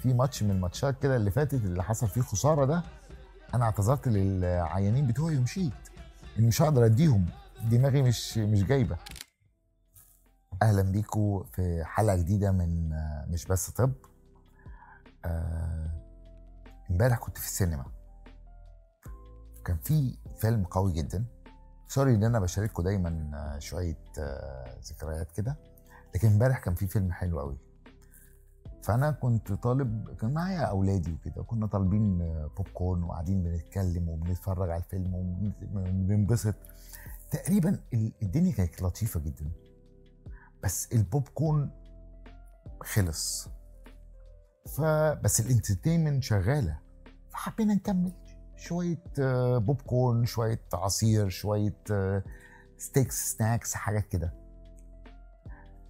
في ماتش من الماتشات كده اللي فاتت اللي حصل فيه خساره ده، انا اعتذرت للعيانين بتوعي ومشيت، اني مش هقدر اديهم، دماغي مش جايبه. اهلا بيكم في حلقه جديده من مش بس طب. امبارح كنت في السينما، كان في فيلم قوي جدا. سوري ان انا بشارككم دايما شويه ذكريات كده، لكن امبارح كان في فيلم حلو قوي. فانا كنت طالب، كان معايا اولادي وكده، كنا طالبين بوب كورن وقاعدين بنتكلم وبنتفرج على الفيلم وبننبسط. تقريبا الدنيا كانت لطيفه جدا، بس البوب كورن خلص، فبس الانترتينمنت شغاله، فحبينا نكمل شويه بوب كورن، شويه عصير، شويه ستيكس سناكس، حاجات كده.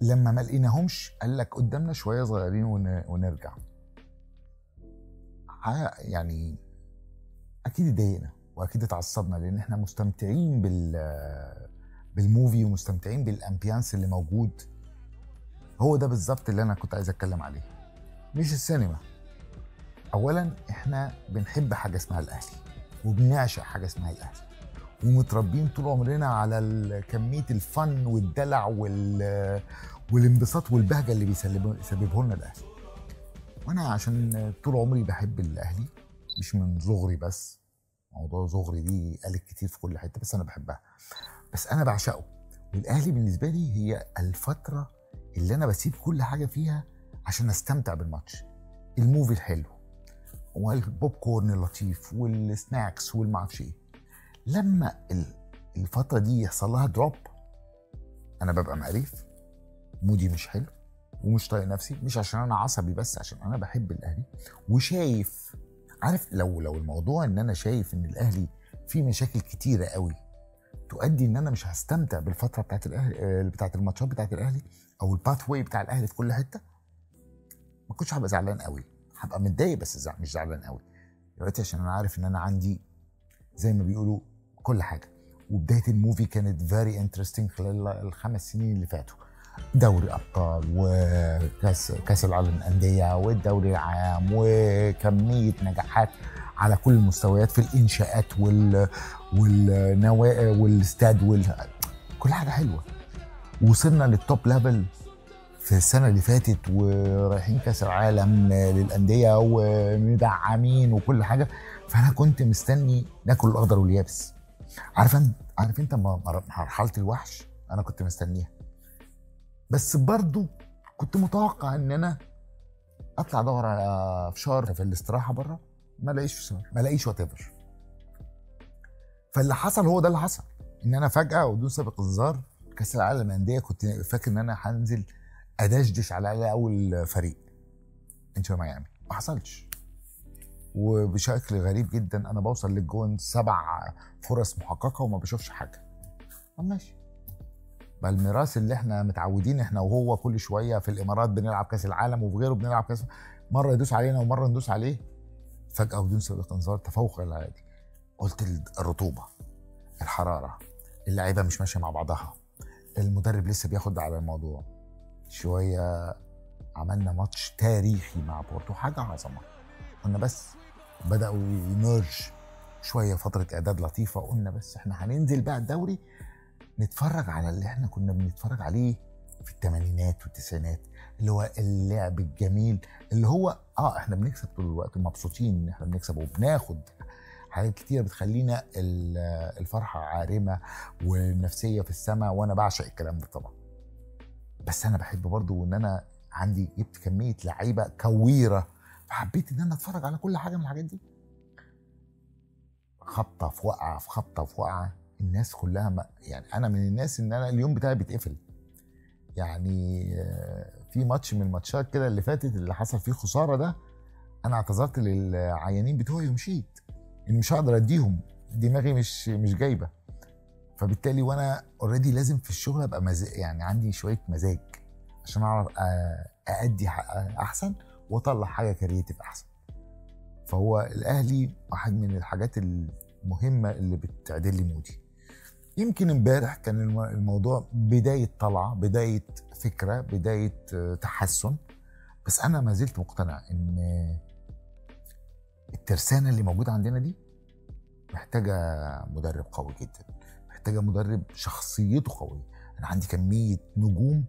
لما ما لقيناهمش قال لك قدامنا شويه صغيرين ونرجع. يعني اكيد اتضايقنا واكيد اتعصبنا، لان احنا مستمتعين بالموفي ومستمتعين بالامبيانس اللي موجود. هو ده بالظبط اللي انا كنت عايز اتكلم عليه، مش السينما. اولا احنا بنحب حاجه اسمها الاهلي، وبنعشق حاجه اسمها الاهلي، ومتربين طول عمرنا على كميه الفن والدلع والانبساط والبهجه اللي بيسببه لنا الاهلي. وانا عشان طول عمري بحب الاهلي، مش من صغري بس، موضوع صغري دي قالت كتير في كل حته، بس انا بحبها، بس انا بعشقه. والاهلي بالنسبه لي هي الفتره اللي انا بسيب كل حاجه فيها عشان استمتع بالماتش، الموفي الحلو والبوب كورن اللطيف والسناكس والمعرفش ايه. لما الفتره دي يحصل لها دروب، انا ببقى مقريف، مودي مش حلو ومش طايق نفسي، مش عشان انا عصبي، بس عشان انا بحب الاهلي وشايف، عارف، لو الموضوع ان انا شايف ان الاهلي فيه مشاكل كتيره قوي تؤدي ان انا مش هستمتع بالفتره بتاعت الاهلي، بتاعت الماتشات بتاعت الاهلي، او الباث واي بتاع الاهلي في كل حته، ما كنتش هبقى زعلان قوي، هبقى متضايق بس مش زعلان قوي دلوقتي، عشان انا عارف ان انا عندي زي ما بيقولوا كل حاجه. وبدايه الموفي كانت فيري انترستنج خلال الخمس سنين اللي فاتوا، دوري ابطال وكاس العالم للانديه والدوري العام وكميه نجاحات على كل المستويات في الانشاءات والاستاد كل حاجه حلوه. وصلنا للتوب ليفل في السنه اللي فاتت، ورايحين كاس العالم للانديه ومدعمين وكل حاجه. فانا كنت مستني ناكل الاخضر واليابس. عارف انت مرحله الوحش انا كنت مستنيها، بس برضو كنت متوقع ان انا اطلع ادور على فشار في الاستراحه بره، ما الاقيش فشار، ما الاقيش وات ايفر. فاللي حصل هو ده اللي حصل، ان انا فجاه وبدون سابق انذار كاس العالم للانديه كنت فاكر ان انا هنزل ادشدش على اول فريق انتر ميامي، ما حصلش. وبشكل غريب جدا انا بوصل للجون 7 فرص محققه وما بشوفش حاجه. طب ماشي، بالميراث اللي احنا متعودين احنا وهو كل شويه في الامارات بنلعب كاس العالم وفي غيره بنلعب كاس، مره يدوس علينا ومره ندوس عليه، فجاه بدون سابق انذار تفوق العادي. قلت الرطوبه، الحراره، اللعيبه مش ماشيه مع بعضها، المدرب لسه بياخد على الموضوع شويه. عملنا ماتش تاريخي مع بورتو، حاجه عظمه. قلنا بس بداوا يمرج شويه، فتره اعداد لطيفه، قلنا بس احنا هننزل بقى الدوري نتفرج على اللي احنا كنا بنتفرج عليه في الثمانينات والتسعينات، اللي هو اللعب الجميل، اللي هو احنا بنكسب طول الوقت ومبسوطين ان احنا بنكسب وبناخد حاجات كتير بتخلينا الفرحه عارمه والنفسيه في السماء، وانا بعشق الكلام ده طبعا. بس انا بحب برضو ان انا عندي جبت كميه لعيبه كويره، فحبيت ان انا اتفرج على كل حاجه من الحاجات دي، خبطه في وقعه في خبطه في وقعه. الناس كلها يعني انا من الناس ان انا اليوم بتاعي بيتقفل. يعني في ماتش من الماتشات كده اللي فاتت اللي حصل فيه خساره ده، انا اعتذرت للعيانين بتوعي ومشيت، اني مش هقدر اديهم، دماغي مش جايبه. فبالتالي وانا اوريدي لازم في الشغل ابقى يعني عندي شويه مزاج عشان اعرف ادي احسن واطلع حاجه كرييتيف احسن. فهو الاهلي واحد من الحاجات المهمه اللي بتعدل لي مودي. يمكن امبارح كان الموضوع بدايه طلعه، بدايه فكره، بدايه تحسن. بس انا ما زلت مقتنع ان الترسانه اللي موجوده عندنا دي محتاجه مدرب قوي جدا، محتاجه مدرب شخصيته قويه. انا عندي كميه نجوم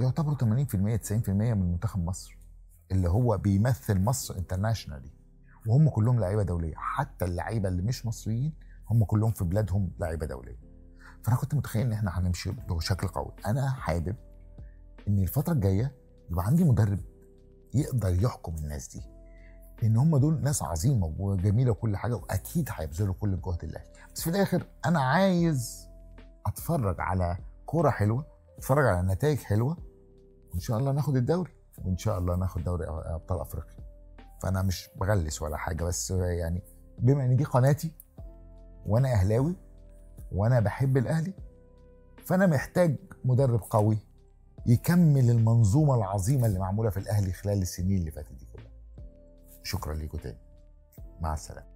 يعتبروا 80% 90% من منتخب مصر اللي هو بيمثل مصر انترناشونالي، وهم كلهم لعيبه دوليه. حتى اللعيبه اللي مش مصريين هم كلهم في بلادهم لعيبه دوليه. فانا كنت متخيل ان احنا هنمشي بشكل قوي. انا حابب ان الفتره الجايه يبقى عندي مدرب يقدر يحكم الناس دي، لان هم دول ناس عظيمه وجميله وكل حاجه، واكيد هيبذلوا كل الجهد الاهلي. بس في الاخر انا عايز اتفرج على كوره حلوه، اتفرج على نتائج حلوه، وان شاء الله ناخد الدوري، وان شاء الله ناخد دوري ابطال افريقيا. فانا مش بغلس ولا حاجه، بس يعني بما ان دي قناتي وانا اهلاوي وانا بحب الاهلي، فانا محتاج مدرب قوي يكمل المنظومه العظيمه اللي معموله في الاهلي خلال السنين اللي فاتت دي كلها. شكرا ليكم تاني، مع السلامه.